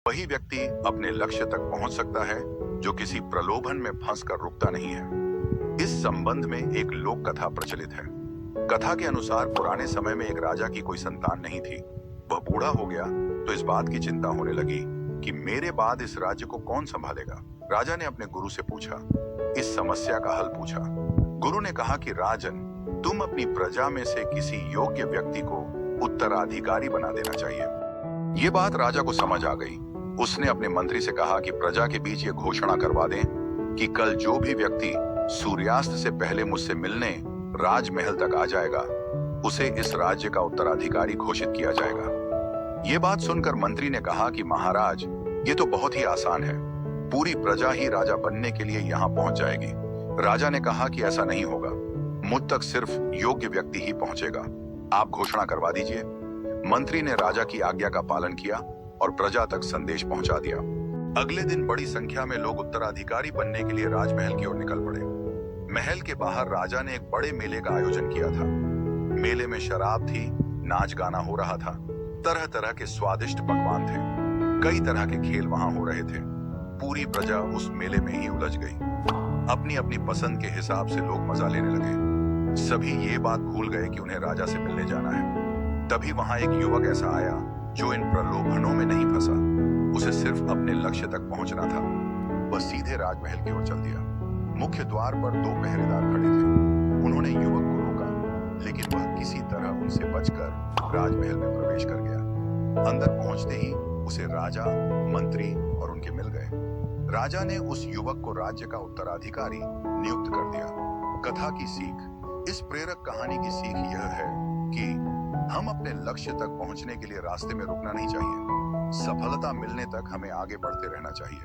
वही व्यक्ति अपने लक्ष्य तक पहुंच सकता है जो किसी प्रलोभन में फंसकर रुकता नहीं है। इस संबंध में एक लोक कथा प्रचलित है। कथा के अनुसार पुराने समय में एक राजा की कोई संतान नहीं थी। वह बूढ़ा हो गया तो इस बात की चिंता होने लगी कि मेरे बाद इस राज्य को कौन संभालेगा। राजा ने अपने गुरु से पूछा, इस समस्या का हल पूछा। गुरु ने कहा कि राजन, तुम अपनी प्रजा में से किसी योग्य व्यक्ति को उत्तराधिकारी बना देना चाहिए। ये बात राजा को समझ आ गई। उसने अपने मंत्री से कहा कि प्रजा के बीच ये घोषणा करवा दें कि कल जो भी व्यक्ति सूर्यास्त से पहले मुझसे मिलने राजमहल तक आ जाएगा, उसे इस राज्य का उत्तराधिकारी घोषित किया जाएगा। ये बात सुनकर मंत्री ने कहा कि महाराज, ये तो बहुत ही आसान है। पूरी प्रजा ही राजा बनने के लिए यहाँ पहुंच जाएगी। राजा ने कहा कि ऐसा नहीं होगा। मुझ तक सिर्फ योग्य व्यक्ति ही पहुंचेगा। आप घोषणा करवा दीजिए। मंत्री ने राजा की आज्ञा का पालन किया और प्रजा तक संदेश पहुंचा दिया। अगले दिन बड़ी संख्या में लोग उत्तराधिकारी बनने के लिए राजमहल की ओर निकल पड़े। महल के बाहर राजा ने एक बड़े मेले का आयोजन किया था। मेले में शराब थी, नाच गाना हो रहा था, तरह तरह के स्वादिष्ट पकवान थे, कई तरह के खेल वहां हो रहे थे। पूरी प्रजा उस मेले में ही उलझ गई। अपनी अपनी पसंद के हिसाब से लोग मजा लेने लगे। सभी ये बात भूल गए कि उन्हें राजा से मिलने जाना है। तभी वहां एक युवक ऐसा आया जो इन प्रलोभनों में नहीं फंसा। उसे सिर्फ अपने लक्ष्य तक पहुंचना था। वह सीधे राजमहल की ओर चल दिया। मुख्य द्वार पर 2 पहरेदार खड़े थे। उन्होंने युवक को रोका, लेकिन वह किसी तरह उनसे बचकर राजमहल में प्रवेश कर गया। अंदर पहुंचते ही उसे राजा, मंत्री और उनके मिल गए। राजा ने उस युवक को राज्य का उत्तराधिकारी नियुक्त कर दिया। कथा की सीख। इस प्रेरक कहानी की सीख यह है कि हम अपने लक्ष्य तक पहुंचने के लिए रास्ते में रुकना नहीं चाहिए। सफलता मिलने तक हमें आगे बढ़ते रहना चाहिए।